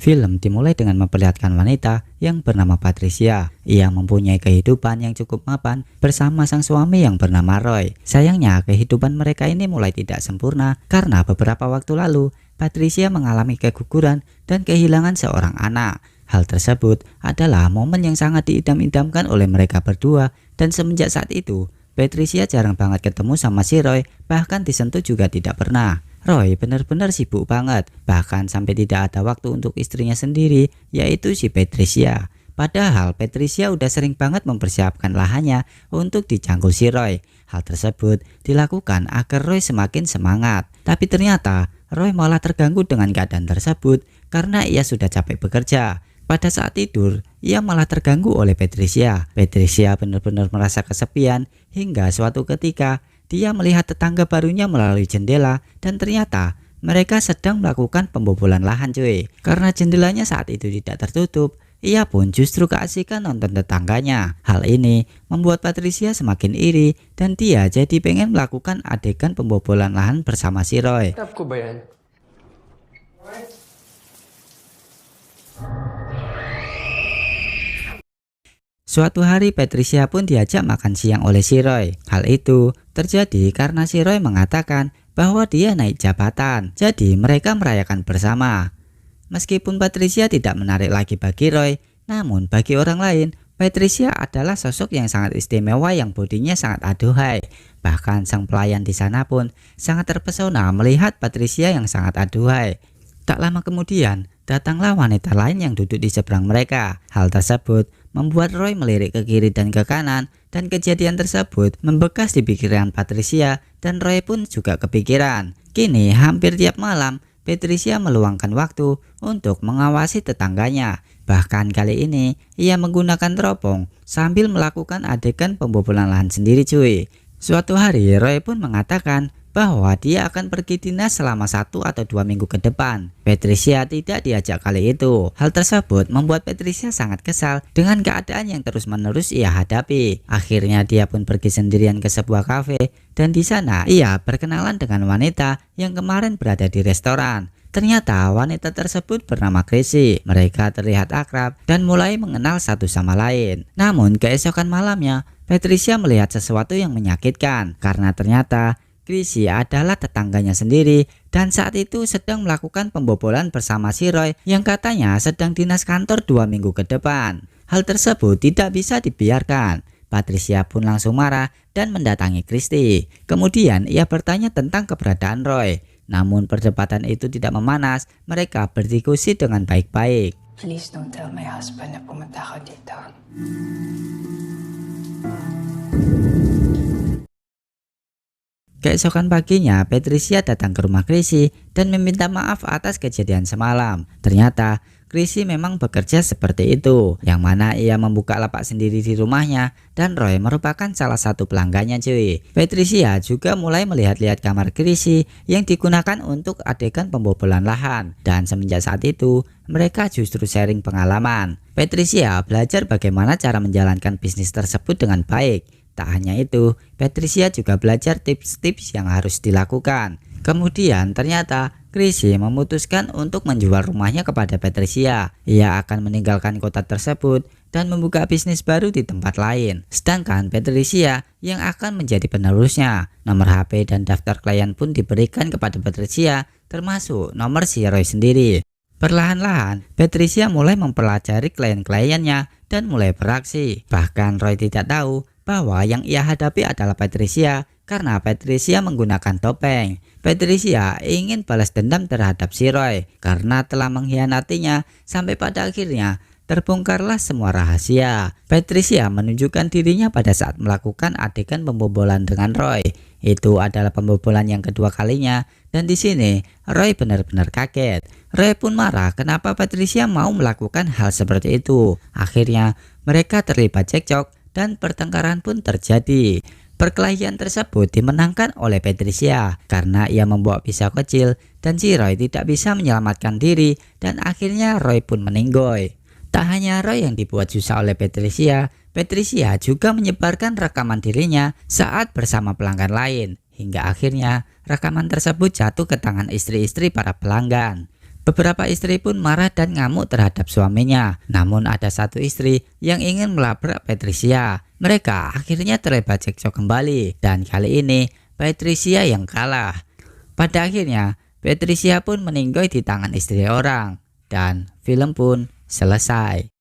Film dimulai dengan memperlihatkan wanita yang bernama Patricia. Ia mempunyai kehidupan yang cukup mapan bersama sang suami yang bernama Roy. Sayangnya kehidupan mereka ini mulai tidak sempurna karena beberapa waktu lalu Patricia mengalami keguguran dan kehilangan seorang anak. Hal tersebut adalah momen yang sangat diidam-idamkan oleh mereka berdua, dan semenjak saat itu Patricia jarang banget ketemu sama si Roy, bahkan disentuh juga tidak pernah. Roy benar-benar sibuk banget, bahkan sampai tidak ada waktu untuk istrinya sendiri, yaitu si Patricia. Padahal Patricia udah sering banget mempersiapkan lahannya untuk dijangkul si Roy. Hal tersebut dilakukan agar Roy semakin semangat. Tapi ternyata Roy malah terganggu dengan keadaan tersebut karena ia sudah capek bekerja. Pada saat tidur, ia malah terganggu oleh Patricia. Patricia benar-benar merasa kesepian hingga suatu ketika dia melihat tetangga barunya melalui jendela, dan ternyata mereka sedang melakukan pembobolan lahan cuy. Karena jendelanya saat itu tidak tertutup, ia pun justru keasikan nonton tetangganya. Hal ini membuat Patricia semakin iri dan dia jadi pengen melakukan adegan pembobolan lahan bersama si Roy. Suatu hari Patricia pun diajak makan siang oleh si Roy. Hal itu terjadi karena si Roy mengatakan bahwa dia naik jabatan, jadi mereka merayakan bersama. Meskipun Patricia tidak menarik lagi bagi Roy, namun bagi orang lain, Patricia adalah sosok yang sangat istimewa yang bodinya sangat aduhai. Bahkan sang pelayan di sana pun sangat terpesona melihat Patricia yang sangat aduhai. Tak lama kemudian, datanglah wanita lain yang duduk di seberang mereka. Hal tersebut membuat Roy melirik ke kiri dan ke kanan, dan kejadian tersebut membekas di pikiran Patricia, dan Roy pun juga kepikiran. Kini hampir tiap malam Patricia meluangkan waktu untuk mengawasi tetangganya. Bahkan kali ini ia menggunakan teropong sambil melakukan adegan pembobolan lahan sendiri cuy. Suatu hari Roy pun mengatakan bahwa dia akan pergi dinas selama 1 atau 2 minggu ke depan. Patricia tidak diajak kali itu. Hal tersebut membuat Patricia sangat kesal dengan keadaan yang terus-menerus ia hadapi. Akhirnya dia pun pergi sendirian ke sebuah kafe, dan di sana ia berkenalan dengan wanita yang kemarin berada di restoran. Ternyata wanita tersebut bernama Chrissy. Mereka terlihat akrab dan mulai mengenal satu sama lain. Namun keesokan malamnya Patricia melihat sesuatu yang menyakitkan karena ternyata Chrissy adalah tetangganya sendiri, dan saat itu sedang melakukan pembobolan bersama si Roy yang katanya sedang dinas kantor 2 minggu ke depan. Hal tersebut tidak bisa dibiarkan. Patricia pun langsung marah dan mendatangi Chrissy. Kemudian ia bertanya tentang keberadaan Roy. Namun perdebatan itu tidak memanas, mereka berdiskusi dengan baik-baik. Please don't tell my husband na pumunta ka dito. Keesokan paginya, Patricia datang ke rumah Chrissy dan meminta maaf atas kejadian semalam. Ternyata Chrissy memang bekerja seperti itu, yang mana ia membuka lapak sendiri di rumahnya, dan Roy merupakan salah satu pelanggannya cuy. Patricia juga mulai melihat-lihat kamar Chrissy yang digunakan untuk adegan pembobolan lahan, dan semenjak saat itu mereka justru sharing pengalaman. Patricia belajar bagaimana cara menjalankan bisnis tersebut dengan baik. Tak hanya itu, Patricia juga belajar tips-tips yang harus dilakukan. Kemudian ternyata Chrissy memutuskan untuk menjual rumahnya kepada Patricia. Ia akan meninggalkan kota tersebut dan membuka bisnis baru di tempat lain. Sedangkan Patricia yang akan menjadi penerusnya. Nomor HP dan daftar klien pun diberikan kepada Patricia, termasuk nomor si Roy sendiri. Perlahan-lahan, Patricia mulai mempelajari klien-kliennya dan mulai beraksi. Bahkan Roy tidak tahu bahwa yang ia hadapi adalah Patricia karena Patricia menggunakan topeng. Patricia ingin balas dendam terhadap si Roy karena telah mengkhianatinya, sampai pada akhirnya terbongkarlah semua rahasia. Patricia menunjukkan dirinya pada saat melakukan adegan pembobolan dengan Roy. Itu adalah pembobolan yang kedua kalinya, dan di sini Roy benar-benar kaget. Roy pun marah kenapa Patricia mau melakukan hal seperti itu. Akhirnya mereka terlibat cekcok dan pertengkaran pun terjadi. Perkelahian tersebut dimenangkan oleh Patricia karena ia membawa pisau kecil dan si Roy tidak bisa menyelamatkan diri, dan akhirnya Roy pun meninggoy. Tak hanya Roy yang dibuat susah oleh Patricia, Patricia juga menyebarkan rekaman dirinya saat bersama pelanggan lain, hingga akhirnya rekaman tersebut jatuh ke tangan istri-istri para pelanggan. Beberapa istri pun marah dan ngamuk terhadap suaminya. Namun ada satu istri yang ingin melabrak Patricia. Mereka akhirnya terlibat cekcok kembali dan kali ini Patricia yang kalah. Pada akhirnya Patricia pun meninggoy di tangan istri orang dan film pun selesai.